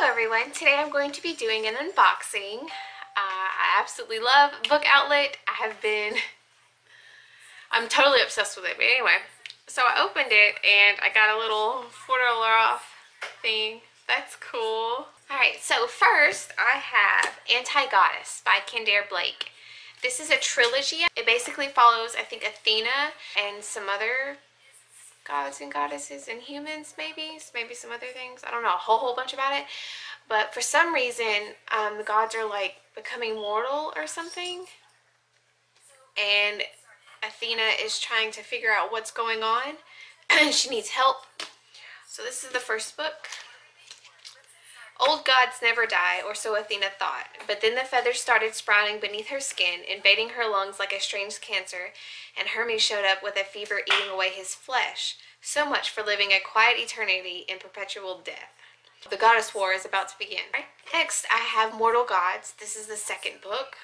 everyone, today I'm going to be doing an unboxing. I absolutely love BookOutlet. I'm totally obsessed with it, but anyway. So I opened it and I got a little $4 off thing. That's cool. Alright, so first I have Anti-Goddess by Kendare Blake. This is a trilogy. It basically follows, I think, Athena and some other gods and goddesses and humans, maybe some other things. I don't know a whole bunch about it, but for some reason the gods are like becoming mortal or something, and Athena is trying to figure out what's going on. She needs help. So this is the first book. Old gods never die, or so Athena thought, but then the feathers started sprouting beneath her skin, invading her lungs like a strange cancer, and Hermes showed up with a fever eating away his flesh. So much for living a quiet eternity in perpetual death. The goddess war is about to begin. Next, I have Mortal Gods. This is the second book.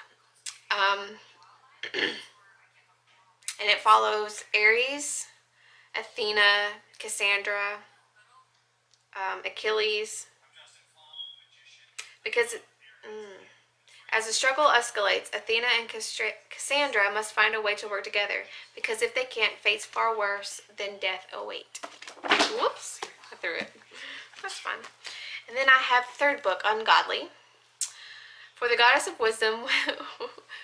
And it follows Ares, Athena, Cassandra, Achilles. Because as the struggle escalates, Athena and Cassandra must find a way to work together, because if they can't, fate's far worse than death await. Whoops, I threw it. That's fun. And then I have third book, Ungodly. For the goddess of wisdom,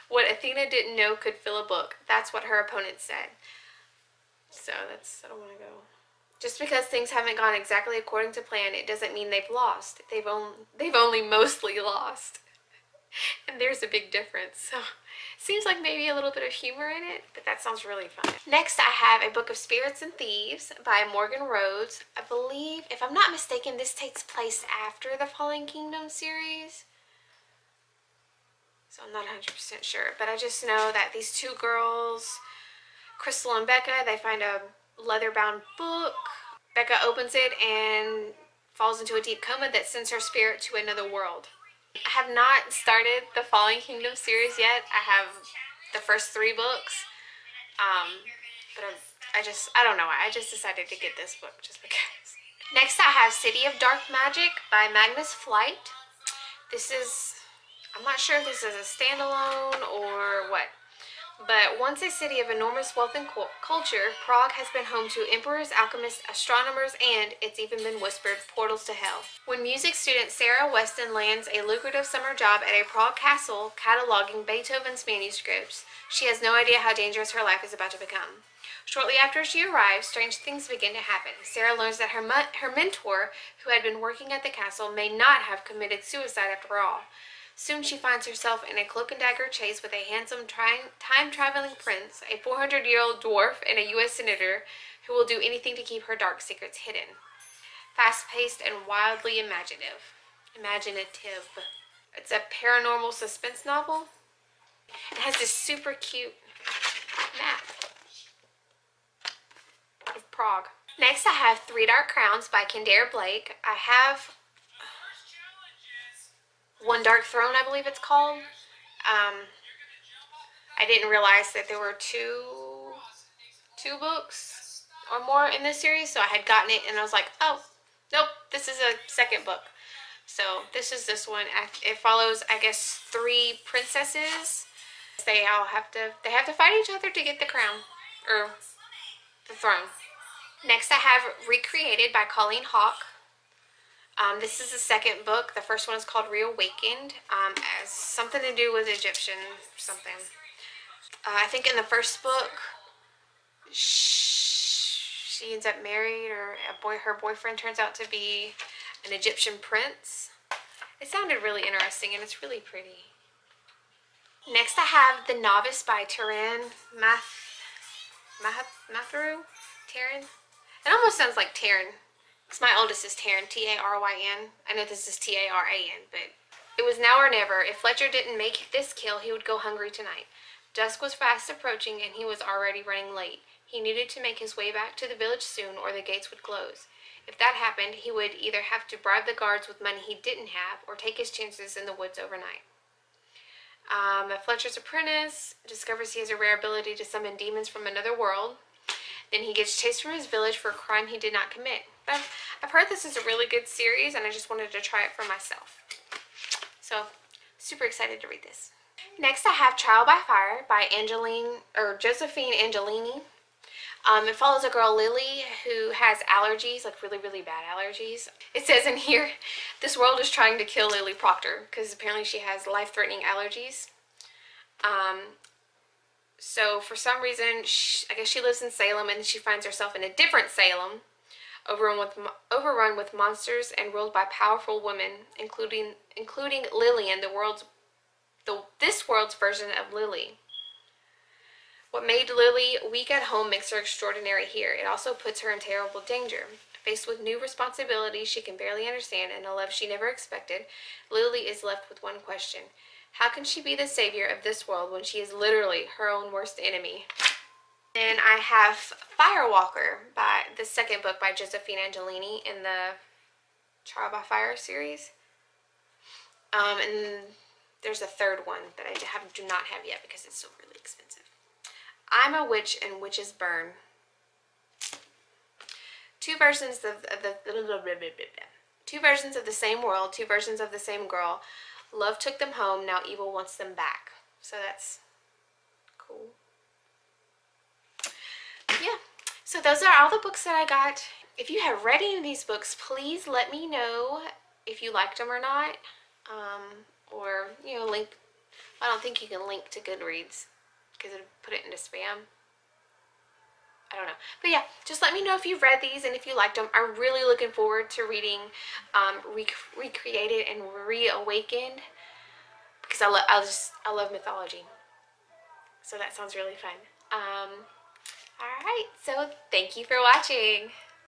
what Athena didn't know could fill a book. That's what her opponent said. So I don't want to go. Just because things haven't gone exactly according to plan, it doesn't mean they've lost. They've only mostly lost. And there's a big difference. So it seems like maybe a little bit of humor in it, but that sounds really fun. Next, I have A Book of Spirits and Thieves by Morgan Rhodes. I believe, if I'm not mistaken, this takes place after the Fallen Kingdom series. So I'm not 100% sure, but I just know that these two girls, Crystal and Becca, they find a leather-bound book. Becca opens it and falls into a deep coma that sends her spirit to another world. I have not started the Fallen Kingdom series yet. I have the first 3 books, but I don't know why. I just decided to get this book just because. Next, I have City of Dark Magic by Magnus Flight. I'm not sure if this is a standalone or what. But once a city of enormous wealth and culture, Prague has been home to emperors, alchemists, astronomers, and, it's even been whispered, portals to hell. When music student Sarah Weston lands a lucrative summer job at a Prague castle cataloging Beethoven's manuscripts, she has no idea how dangerous her life is about to become. Shortly after she arrives, strange things begin to happen. Sarah learns that her mentor, who had been working at the castle, may not have committed suicide after all. Soon she finds herself in a cloak and dagger chase with a handsome time-traveling prince, a 400-year-old dwarf, and a U.S. senator who will do anything to keep her dark secrets hidden. Fast-paced and wildly imaginative. It's a paranormal suspense novel. It has this super cute map of Prague. Next, I have Three Dark Crowns by Kendare Blake. I have One Dark Throne, I believe it's called. I didn't realize that there were two books or more in this series, so I had gotten it and I was like, oh, nope, this is a second book. So this is this one. It follows, I guess, 3 princesses. They have to fight each other to get the crown, or the throne. Next, I have Recreated by Colleen Hawke. This is the second book. The first one is called Reawakened. Has something to do with Egyptian something. I think in the first book, she ends up married, or her boyfriend turns out to be an Egyptian prince. It sounded really interesting, and it's really pretty. Next, I have The Novice by Taran Matharu. Taran? It almost sounds like Taran. My oldest is Taryn, T-A-R-Y-N. I know this is T-A-R-A-N, but it was now or never. If Fletcher didn't make this kill, he would go hungry tonight. Dusk was fast approaching, and he was already running late. He needed to make his way back to the village soon, or the gates would close. If that happened, he would either have to bribe the guards with money he didn't have, or take his chances in the woods overnight. Fletcher's apprentice discovers he has a rare ability to summon demons from another world. Then he gets chased from his village for a crime he did not commit. I've heard this is a really good series, and I just wanted to try it for myself. So, super excited to read this. Next, I have Trial by Fire by Josephine Angelini. It follows a girl, Lily, who has allergies, like really, really bad allergies. It says in here, this world is trying to kill Lily Proctor because apparently she has life-threatening allergies. So for some reason, I guess she lives in Salem, and then she finds herself in a different Salem, overrun with monsters and ruled by powerful women, including Lillian, this world's version of Lily. What made Lily weak at home makes her extraordinary here. It also puts her in terrible danger. Faced with new responsibilities she can barely understand and a love she never expected, Lily is left with one question. How can she be the savior of this world when she is literally her own worst enemy? Then I have Firewalker, by the second book by Josephine Angelini in the Trial by Fire series. And there's a third one that I do not have yet because it's still really expensive. I'm a Witch and Witches Burn. Two versions of the same world, two versions of the same girl. Love took them home, now evil wants them back. So that's cool. Yeah, so those are all the books that I got. If you have read any of these books, please let me know if you liked them or not. Or, you know, link. I don't think you can link to Goodreads because it'll put it into spam. I don't know. But yeah, just let me know if you've read these and if you liked them. I'm really looking forward to reading Recreated and Reawakened because I love mythology. So that sounds really fun. Alright, so thank you for watching.